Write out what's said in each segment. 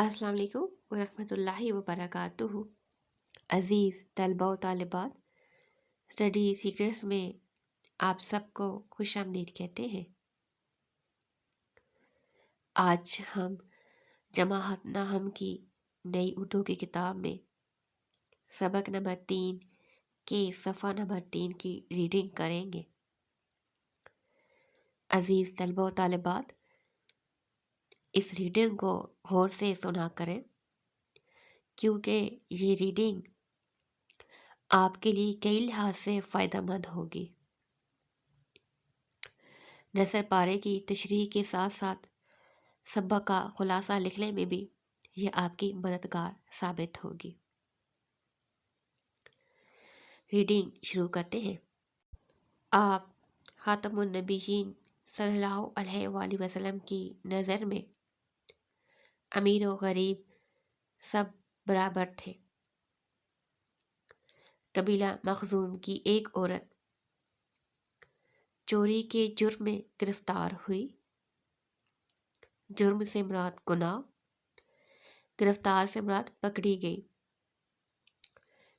अस्सलाम वालेकुम वरहमतुल्लाहि वबरकातुहू। अज़ीज़ तलबा व तालिबात, स्टडी सीक्रेट्स में आप सबको खुशामदीद कहते हैं। आज हम जमाअत नाहम की नई उर्दू की किताब में सबक नंबर 3 के सफ़ा नंबर 3 की रीडिंग करेंगे। अज़ीज़ तलबा व तालिबात, इस रीडिंग को गौर से सुना करें, क्योंकि ये रीडिंग आपके लिए कई लिहाज से फ़ायदेमंद होगी। नसर पारे की तशरीह के साथ साथ सबक का खुलासा लिखने में भी यह आपकी मददगार साबित होगी। रीडिंग शुरू करते हैं। आप खातमुन नबीयीन सल्लल्लाहु अलैहि वसल्लम की नज़र में अमीर व गरीब सब बराबर थे। कबीला मखजूम की एक औरत चोरी के जुर्म में गिरफ्तार हुई। जुर्म से मुराद गुनाह, गिरफ्तार से मुराद पकड़ी गई।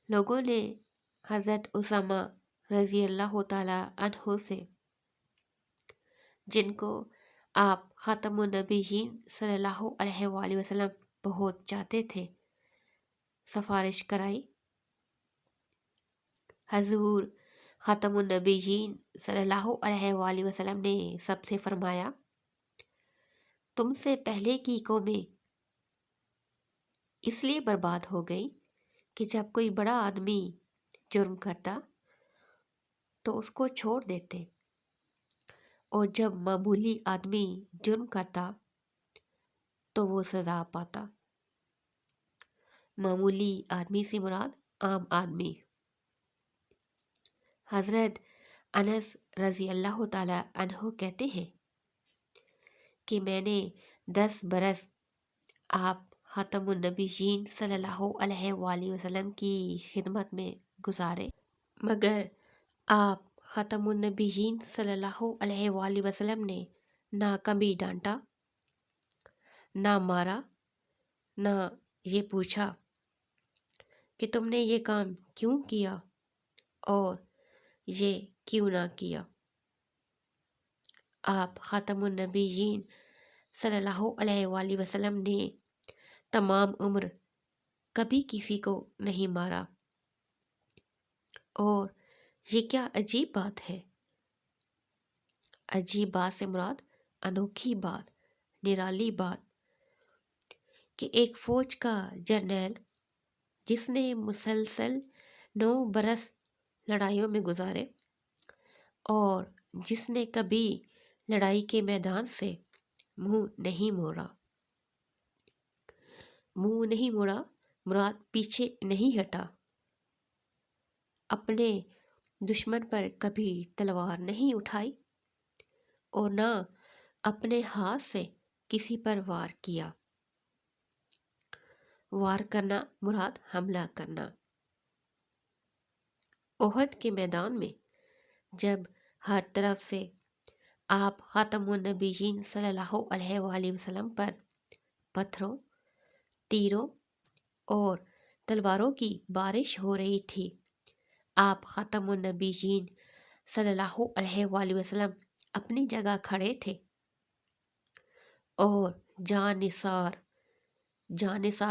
लोगों ने हज़रत उसामा रज़ी अल्लाह ताला अन्हु से, जिनको आप ख़ातमुन नबीयीन सल्लल्लाहु अलैहि वसल्लम बहुत चाहते थे, सिफारिश कराई। हजूर ख़ातमुन नबीयीन सल्लल्लाहु अलैहि वसल्लम ने सबसे फरमाया, तुमसे पहले की कौमें इसलिए बर्बाद हो गई कि जब कोई बड़ा आदमी जुर्म करता तो उसको छोड़ देते, और जब मामूली आदमी जुर्म करता तो वो सज़ा पाता। मामूली आदमी से मुराद आम आदमी। हज़रत अनस रज़ी अल्लाह ताला अन्हु कहते हैं कि मैंने 10 बरस आप ख़ातमुन नबीयीन सल्लल्लाहु अलैहि वसल्लम की खिदमत में गुजारे, मगर आप ख़ातमुन नबीयीन सल्लल्लाहु अलैहि वसल्लम ने ना कभी डांटा, ना मारा, ना ये पूछा कि तुमने ये काम क्यों किया और ये क्यों ना किया। आप ख़ातमुन नबीयीन सल्लल्लाहु अलैहि वसल्लम ने तमाम उम्र कभी किसी को नहीं मारा। और ये क्या अजीब बात है। अजीब बात से मुराद अनोखी बात, निराली बात, कि एक फौज का जर्नल जिसने मुसलसल 9 बरस लड़ाइयों में गुजारे और जिसने कभी लड़ाई के मैदान से मुंह नहीं मोड़ा, मुंह नहीं मोड़ा मुराद पीछे नहीं हटा, अपने दुश्मन पर कभी तलवार नहीं उठाई और ना अपने हाथ से किसी पर वार किया। वार करना मुराद हमला करना। ओहद के मैदान में जब हर तरफ से आप ख़ातमुन नबीयीन सल्लल्लाहु अलैहि वसल्लम पर पत्थरों, तीरों और तलवारों की बारिश हो रही थी, आप ख़ातमुन नबीयीन सल्लल्लाहु अलैहि वसल्लम अपनी जगह खड़े थे और जान निसार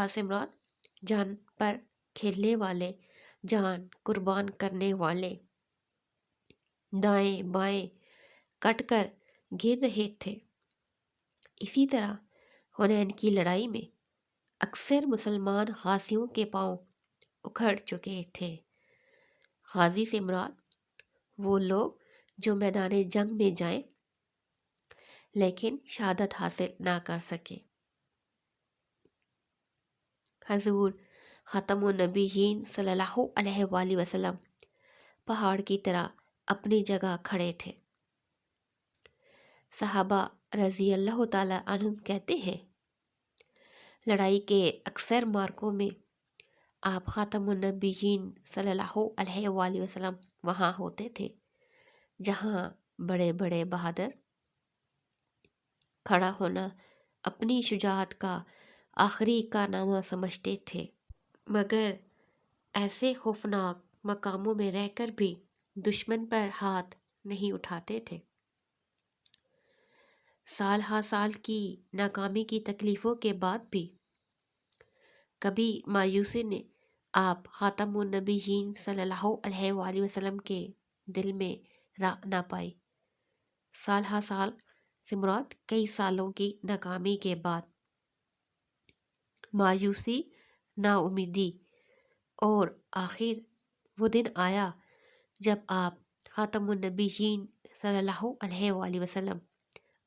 से मुराद जान पर खेलने वाले, जान कुर्बान करने वाले, दाएं बाएं कटकर गिर रहे थे। इसी तरह हुनैन की लड़ाई में अक्सर मुसलमान गाजियों के पांव उखड़ चुके थे। गाजी से मुराद वो लोग जो मैदान जंग में जाएं लेकिन शहादत हासिल ना कर सके। हजूर ख़ातमुन नबीयीन सल्लल्लाहु अलैहि वसल्लम पहाड़ की तरह अपनी जगह खड़े थे। सहाबा रज़ी अल्लाह ताला अन्हुम कहते हैं, लड़ाई के अक्सर मार्कों में आप ख़ातमुन नबीयीन सल्लल्लाहु अलैहि वसल्लम वहाँ होते थे जहाँ बड़े बड़े बहादुर खड़ा होना अपनी शुजाअत का آخری کارنامہ سمجھتے تھے، مگر ایسے خوفناک مقاموں میں رہ کر بھی دشمن پر ہاتھ نہیں اٹھاتے تھے۔ سال ہا سال کی ناکامی کی تکلیفوں کے بعد بھی کبھی مایوسی نے آپ خاتم النبیین صلی اللہ علیہ وآلہ وسلم کے دل میں راہ نہ پائی۔ سال ہا سال سے مراد کئی سالوں کی ناکامی کے بعد مایوسی، نا امیدی، اور آخر وہ دن آیا جب آپ خاتم النبیین صلی اللہ علیہ وآلہ وسلم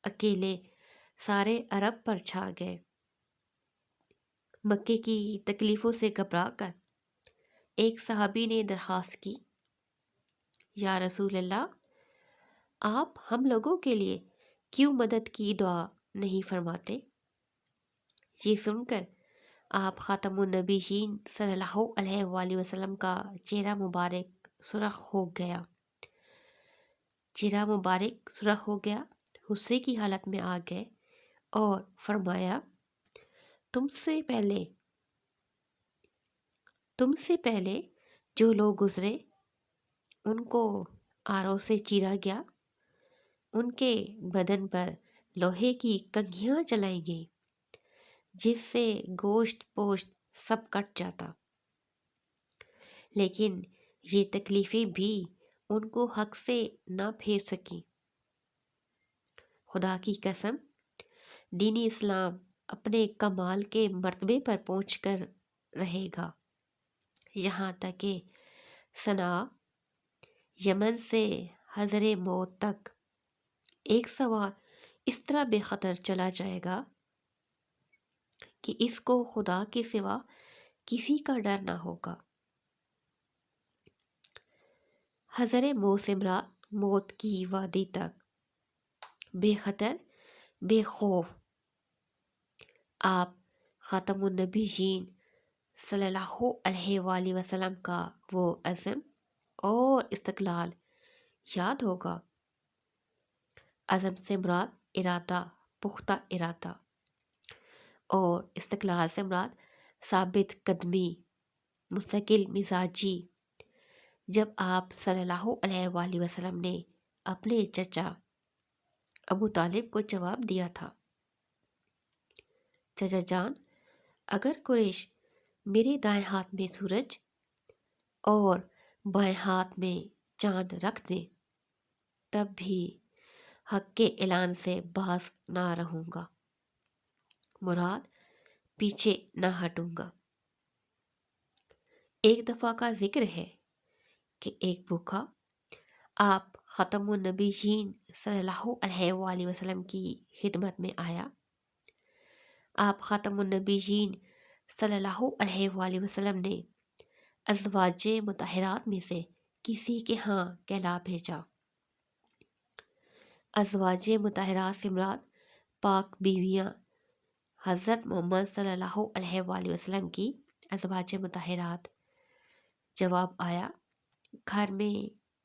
اکیلے سارے عرب پر چھا گئے۔ مکے کی تکلیفوں سے گھبرا کر ایک صحابی نے درخواست کی، یا رسول اللہ، آپ ہم لوگوں کے لیے کیوں مدد کی دعا نہیں فرماتے؟ یہ سن کر آپ خاتم النبیین صلی اللہ علیہ وآلہ وسلم کا چہرہ مبارک سرخ ہو گیا، غصے کی حالت میں آ گئے اور فرمایا، تم سے پہلے جو لوگ گزرے ان کو آروں سے چیرا گیا، ان کے بدن پر لوہے کی کنگھیاں چلائی گئیں جس سے گوشت پوشت سب کٹ جاتا، لیکن یہ تکلیفیں بھی ان کو حق سے نہ پھیر سکیں۔ خدا کی قسم، دین اسلام اپنے کمال کے مرتبے پر پہنچ کر رہے گا، یہاں تک کہ صنعاء یمن سے حضر موت تک ایک سوار اس طرح بے خطر چلا جائے گا کہ اس کو خدا کے سوا کسی کا ڈر نہ ہوگا۔ حضر موت سے مراد موت کی وادی تک بے خطر، بے خوف آپ خاتم النبیین صلی اللہ علیہ وآلہ وسلم کا وہ عزم اور استقلال یاد ہوگا۔ عزم سے مراد ارادہ، پختہ ارادہ، اور استقلال سے مراد ثابت قدمی، مستقل مزاجی۔ جب آپ صلی اللہ علیہ وآلہ وسلم نے اپنے چچا ابو طالب کو جواب دیا تھا، چچا جان، اگر قریش میرے دائیں ہاتھ میں سورج اور بائیں ہاتھ میں چاند رکھ دیں تب بھی حق کے اعلان سے باز نہ رہوں گا، مراد پیچھے نہ ہٹوں گا۔ ایک دفعہ کا ذکر ہے کہ ایک بھوکا آپ ختم النبیین صلی اللہ علیہ وآلہ وسلم کی خدمت میں آیا۔ آپ ختم النبیین صلی اللہ علیہ وآلہ وسلم نے ازواج مطہرات میں سے کسی کے ہاں کہلا بھیجا۔ ازواج مطہرات سے مراد پاک بیویاں، حضرت محمد صلی اللہ علیہ وآلہ وسلم کی ازواج مطہرات۔ جواب آیا، گھر میں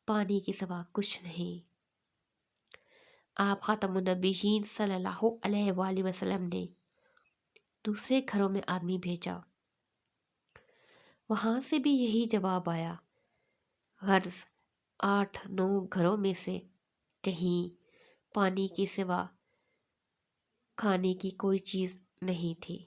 پانی کے سوا کچھ نہیں۔ آپ خاتم النبیین صلی اللہ علیہ وآلہ وسلم نے دوسرے گھروں میں آدمی بھیجا، وہاں سے بھی یہی جواب آیا، غرض 8-9 گھروں میں سے کہیں پانی کے سوا کھانے کی کوئی چیز نہیں تھی۔